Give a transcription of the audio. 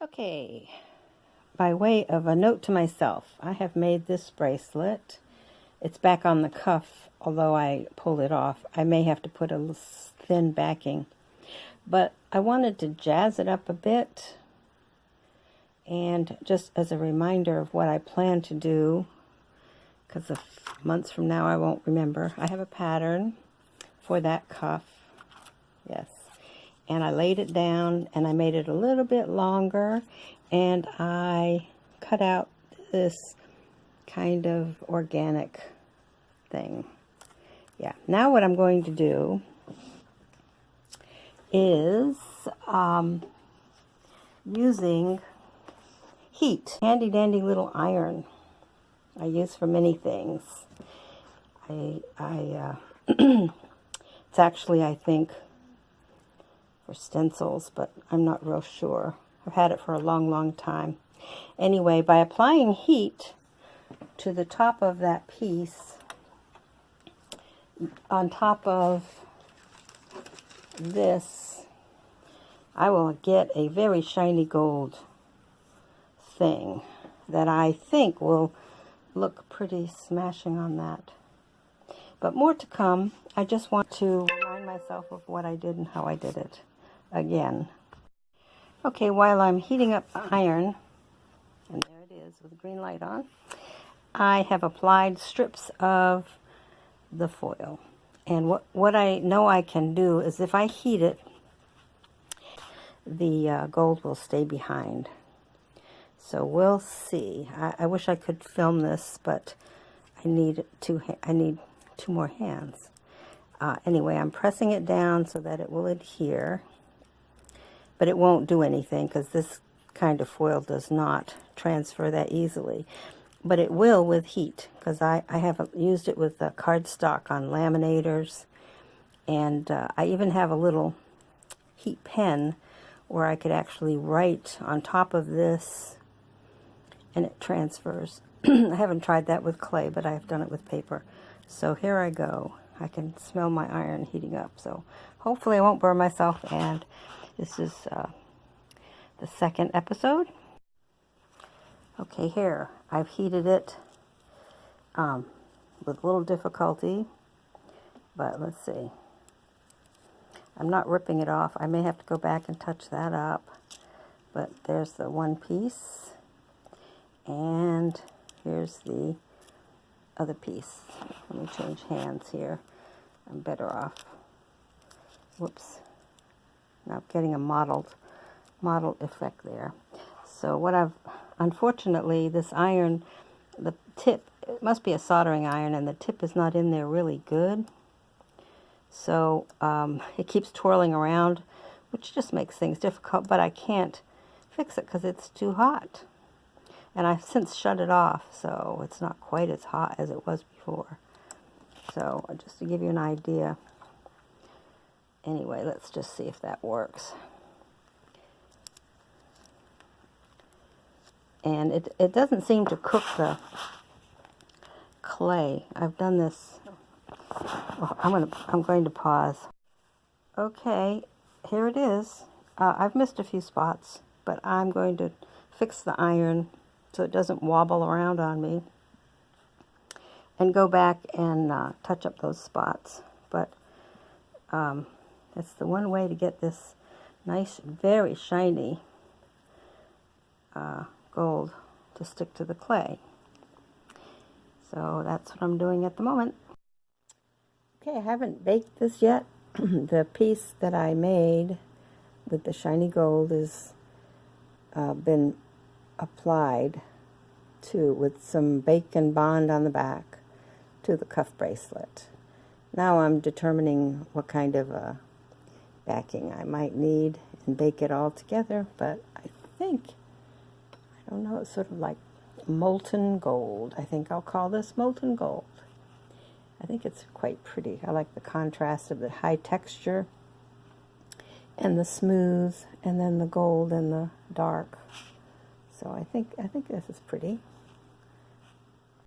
Okay, by way of a note to myself, I have made this bracelet. It's back on the cuff, although I pulled it off. I may have to put a thin backing, but I wanted to jazz it up a bit, and just as a reminder of what I plan to do, because of months from now I won't remember. I have a pattern for that cuff, yes, and I laid it down and I made it a little bit longer, and I cut out this kind of organic thing. Yeah, now what I'm going to do is using heat, handy dandy little iron I use for many things. It's actually, I think, for stencils, but I'm not real sure. I've had it for a long time. Anyway, by applying heat to the top of that piece, on top of this, I will get a very shiny gold thing that I think will look pretty smashing on that. But more to come. I just want to remind myself of what I did and how I did it again. Okay, while I'm heating up the iron, and there it is with the green light on, I have applied strips of the foil. And what I know I can do is if I heat it, the gold will stay behind. So we'll see. I wish I could film this, but I need two more hands. Anyway, I'm pressing it down so that it will adhere, but it won't do anything because this kind of foil does not transfer that easily. But it will with heat, because I have used it with cardstock on laminators, and I even have a little heat pen where I could actually write on top of this and it transfers. I haven't tried that with clay, but I've done it with paper. So here I go. I can smell my iron heating up, so hopefully I won't burn myself. And this is the second episode. Okay, here I've heated it with little difficulty, but let's see. I'm not ripping it off. I may have to go back and touch that up, but there's the one piece, and here's the other piece. Let me change hands here. I'm better off. Whoops. Now I'm getting a mottled effect there. So what unfortunately, this iron, the tip, it must be a soldering iron, and the tip is not in there really good. So it keeps twirling around, which just makes things difficult, but I can't fix it because it's too hot. And I've since shut it off, so it's not quite as hot as it was before. So just to give you an idea. Anyway, let's just see if that works. And it doesn't seem to cook the clay. I've done this. Oh, I'm going to pause. Okay, here it is. I've missed a few spots, but I'm going to fix the iron so it doesn't wobble around on me, and go back and touch up those spots. But it's the one way to get this nice, very shiny gold to stick to the clay. So that's what I'm doing at the moment. Okay, I haven't baked this yet. The piece that I made with the shiny gold is been applied with some bacon bond on the back to the cuff bracelet. Now I'm determining what kind of backing I might need and bake it all together, but I don't know, it's sort of like molten gold. I think I'll call this molten gold. I think it's quite pretty. I like the contrast of the high texture and the smooth, and then the gold and the dark. So I think this is pretty.